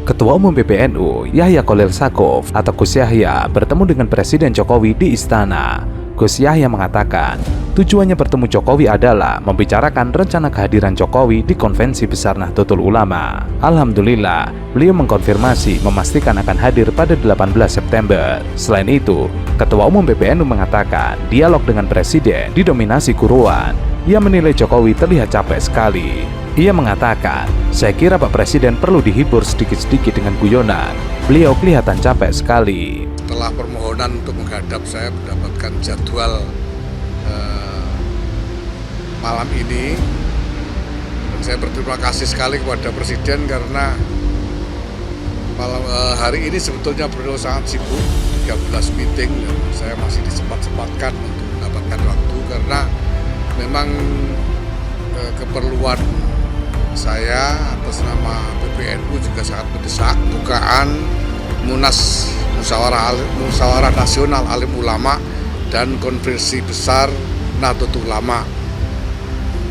Ketua Umum PBNU Yahya Khalil Stakuf atau Gus Yahya bertemu dengan Presiden Jokowi di Istana. Gus Yahya mengatakan, tujuannya bertemu Jokowi adalah membicarakan rencana kehadiran Jokowi di Konvensi Besar Nahdlatul Ulama. Alhamdulillah, beliau mengkonfirmasi memastikan akan hadir pada 18 September. Selain itu, Ketua Umum PBNU mengatakan dialog dengan Presiden didominasi guruan. Ia menilai Jokowi terlihat capek sekali. Ia mengatakan, saya kira Pak Presiden perlu dihibur sedikit-sedikit dengan guyonan. Beliau kelihatan capek sekali. Setelah permohonan untuk menghadap, saya mendapatkan jadwal malam ini. Dan saya berterima kasih sekali kepada Presiden karena hari ini sebetulnya beliau sangat sibuk, 13 meeting, dan saya masih disempat-sempatkan untuk mendapatkan waktu karena memang keperluan saya atas nama PBNU juga sangat mendesak. Bukaan Munas Musyawarah Nasional Alim Ulama dan Konferensi Besar Nahdlatul Ulama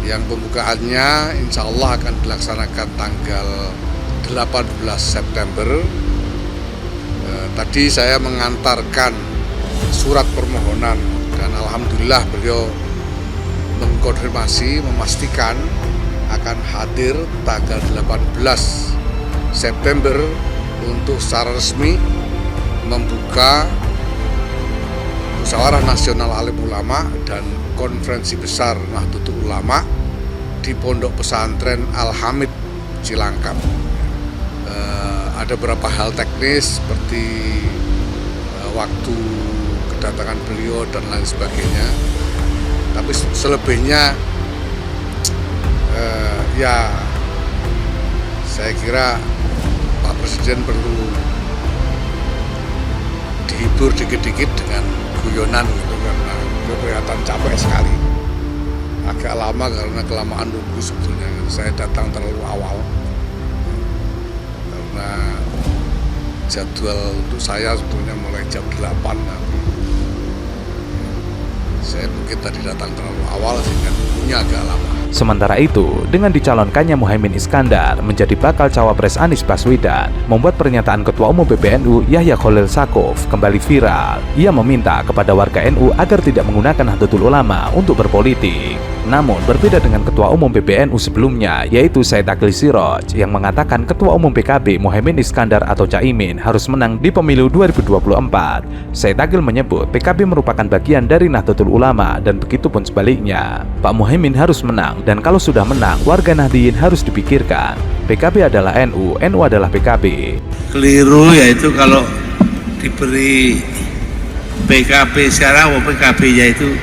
yang pembukaannya insya Allah akan dilaksanakan tanggal 18 September. Tadi saya mengantarkan surat permohonan dan alhamdulillah beliau mengkonfirmasi, memastikan akan hadir tanggal 18 September untuk secara resmi membuka Musyawarah Nasional Alim Ulama dan Konferensi Besar Nahdlatul Ulama di Pondok Pesantren Al-Hamid Cilangkap. Ada beberapa hal teknis seperti waktu kedatangan beliau dan lain sebagainya. Tapi selebihnya ya saya kira Pak Presiden perlu dihibur dikit-dikit dengan guyonan gitu karena kelihatan capek sekali. Agak lama karena kelamaan nunggu sebetulnya. Saya datang terlalu awal karena jadwal untuk saya sebetulnya mulai jam 8 nanti. Saya mungkin tadi datang terlalu awal sehingga nunggunya agak lama. Sementara itu, dengan dicalonkannya Muhaimin Iskandar menjadi bakal cawapres Anies Baswedan, membuat pernyataan Ketua Umum PBNU Yahya Khalil Stakuf kembali viral. Ia meminta kepada warga NU agar tidak menggunakan Nahdlatul Ulama untuk berpolitik. Namun, berbeda dengan Ketua Umum PBNU sebelumnya, yaitu Said Aqil Siraj, yang mengatakan Ketua Umum PKB Muhaimin Iskandar atau Caimin harus menang di pemilu 2024. Said Aqil menyebut PKB merupakan bagian dari Nahdlatul Ulama dan begitupun sebaliknya. Pak Muhaimin harus menang, dan kalau sudah menang, warga Nahdliyin harus dipikirkan. PKB adalah NU, NU adalah PKB. Keliru yaitu kalau diberi PKB sekarang, PKB-nya itu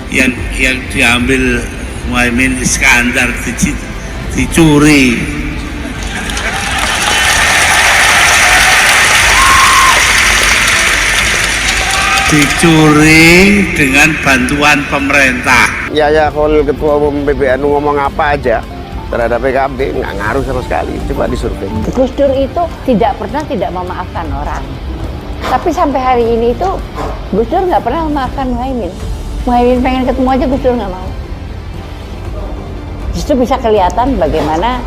yang diambil Muhaimin Iskandar dicuri. Dicuri dengan bantuan pemerintah. Ya kalau Ketua Umum PBNU ngomong apa aja terhadap PKB nggak ngaruh sama sekali. Coba disurvei. Gus Dur itu tidak pernah tidak memaafkan orang. Tapi sampai hari ini itu Gus Dur nggak pernah memaafkan Muhaimin. Muhaimin pengen ketemu aja Gus Dur nggak mau. Justru bisa kelihatan bagaimana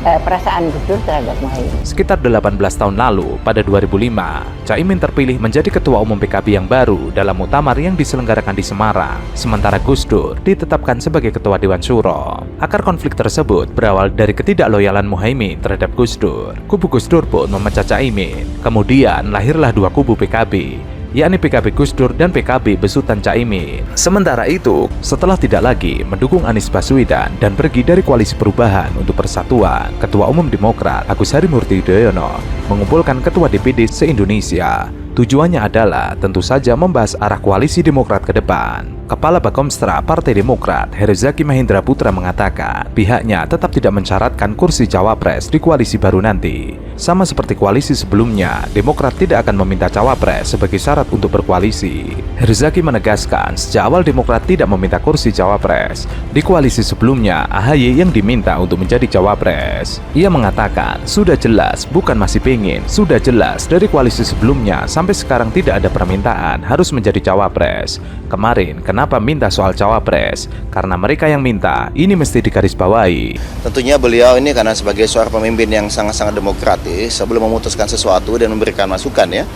perasaan Gus Dur terhadap Muhaimin. Sekitar 18 tahun lalu, pada 2005, Caimin terpilih menjadi Ketua Umum PKB yang baru dalam muktamar yang diselenggarakan di Semarang. Sementara Gus Dur ditetapkan sebagai Ketua Dewan Syuro. Akar konflik tersebut berawal dari ketidakloyalan Muhaimin terhadap Gus Dur. Kubu Gus Dur pun memecat Caimin. Kemudian lahirlah dua kubu PKB, yakni PKB Gus Dur dan PKB besutan Caimin. Sementara itu, setelah tidak lagi mendukung Anies Baswedan dan pergi dari Koalisi Perubahan untuk Persatuan, Ketua Umum Demokrat Agus Harimurti Yudhoyono mengumpulkan Ketua DPD se-Indonesia. Tujuannya adalah tentu saja membahas arah koalisi Demokrat ke depan. Kepala Bakomstra Partai Demokrat Herzaki Mahendra Putra mengatakan pihaknya tetap tidak mensyaratkan kursi cawapres di koalisi baru nanti. Sama seperti koalisi sebelumnya, Demokrat tidak akan meminta cawapres sebagai syarat untuk berkoalisi. Herzaki menegaskan sejak awal Demokrat tidak meminta kursi cawapres. Di koalisi sebelumnya, AHY yang diminta untuk menjadi cawapres. Ia mengatakan sudah jelas, bukan masih pengen, sudah jelas dari koalisi sebelumnya sampai sampai sekarang tidak ada permintaan harus menjadi cawapres. Kemarin kenapa minta soal cawapres? Karena mereka yang minta, ini mesti digarisbawahi. Tentunya beliau ini karena sebagai seorang pemimpin yang sangat-sangat demokratis, sebelum memutuskan sesuatu dan memberikan masukan ya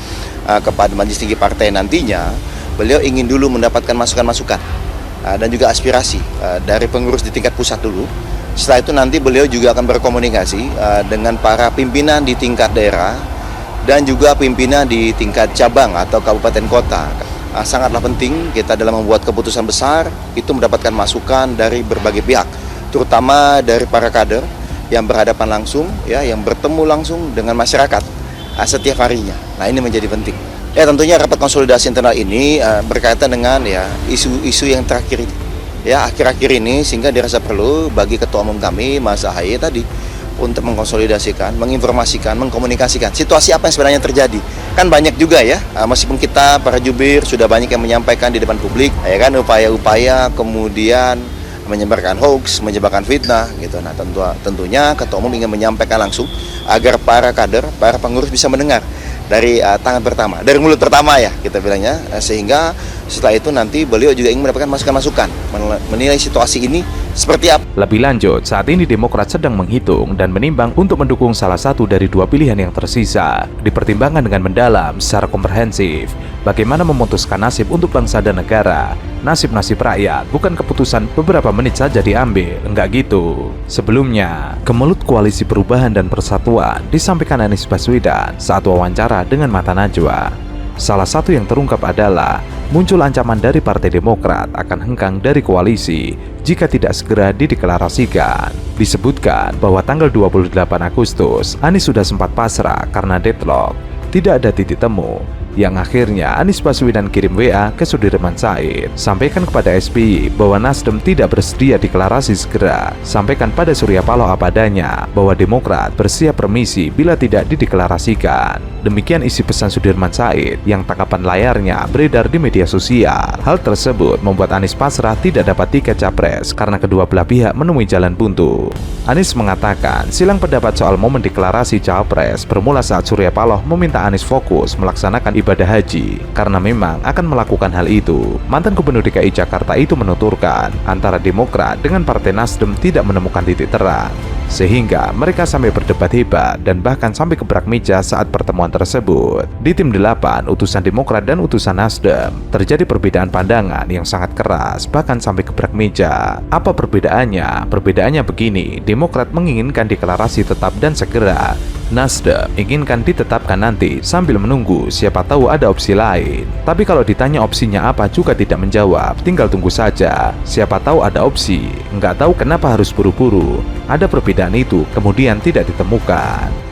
kepada majelis tinggi partai nantinya, beliau ingin dulu mendapatkan masukan-masukan dan juga aspirasi dari pengurus di tingkat pusat dulu. Setelah itu nanti beliau juga akan berkomunikasi dengan para pimpinan di tingkat daerah dan juga pimpinan di tingkat cabang atau kabupaten kota. Sangatlah penting kita dalam membuat keputusan besar itu mendapatkan masukan dari berbagai pihak, terutama dari para kader yang berhadapan langsung, ya, yang bertemu langsung dengan masyarakat setiap harinya. Nah, ini menjadi penting. Ya, tentunya rapat konsolidasi internal ini berkaitan dengan ya isu-isu yang terakhir ini. Ya, akhir-akhir ini, sehingga dirasa perlu bagi Ketua Umum kami, Mas Ahaye tadi, untuk mengkonsolidasikan, menginformasikan, mengkomunikasikan situasi apa yang sebenarnya terjadi. Kan banyak juga ya, meskipun kita para jubir sudah banyak yang menyampaikan di depan publik, ya kan, upaya-upaya kemudian menyebarkan hoax, menyebarkan fitnah gitu. Nah, tentunya Ketua Umum ingin menyampaikan langsung agar para kader, para pengurus bisa mendengar dari tangan pertama, dari mulut pertama ya kita bilangnya, sehingga setelah itu nanti beliau juga ingin mendapatkan masukan-masukan menilai situasi ini seperti apa. Lebih lanjut, saat ini Demokrat sedang menghitung dan menimbang untuk mendukung salah satu dari dua pilihan yang tersisa. Dipertimbangkan dengan mendalam secara komprehensif bagaimana memutuskan nasib untuk bangsa dan negara. Nasib-nasib rakyat bukan keputusan beberapa menit saja diambil, enggak gitu. Sebelumnya, Kemelut Koalisi Perubahan dan Persatuan disampaikan Anies Baswedan saat wawancara dengan Mata Najwa. Salah satu yang terungkap adalah muncul ancaman dari Partai Demokrat akan hengkang dari koalisi jika tidak segera dideklarasikan. Disebutkan bahwa tanggal 28 Agustus Anies sudah sempat pasrah karena deadlock, tidak ada titik temu, yang akhirnya Anies Baswedan kirim WA ke Sudirman Said. Sampaikan kepada SBY bahwa Nasdem tidak bersedia deklarasi segera. Sampaikan pada Surya Paloh apa adanya bahwa Demokrat bersiap remisi bila tidak dideklarasikan. Demikian isi pesan Sudirman Said yang tangkapan layarnya beredar di media sosial. Hal tersebut membuat Anies pasrah tidak dapat tiket capres karena kedua belah pihak menemui jalan buntu. Anies mengatakan silang pendapat soal momen deklarasi capres bermula saat Surya Paloh meminta Anies fokus melaksanakan ibadah haji karena memang akan melakukan hal itu. Mantan Gubernur DKI Jakarta itu menuturkan antara Demokrat dengan Partai Nasdem tidak menemukan titik terang, sehingga mereka sampai berdebat hebat dan bahkan sampai gebrak meja saat pertemuan tersebut. Di tim 8, utusan Demokrat dan utusan Nasdem, terjadi perbedaan pandangan yang sangat keras, bahkan sampai gebrak meja. Apa perbedaannya? Perbedaannya begini, Demokrat menginginkan deklarasi tetap dan segera. Nasdem inginkan ditetapkan nanti sambil menunggu, siapa tahu ada opsi lain. Tapi kalau ditanya opsinya apa juga tidak menjawab, tinggal tunggu saja. Siapa tahu ada opsi, nggak tahu kenapa harus buru-buru. Ada perbedaan itu kemudian tidak ditemukan.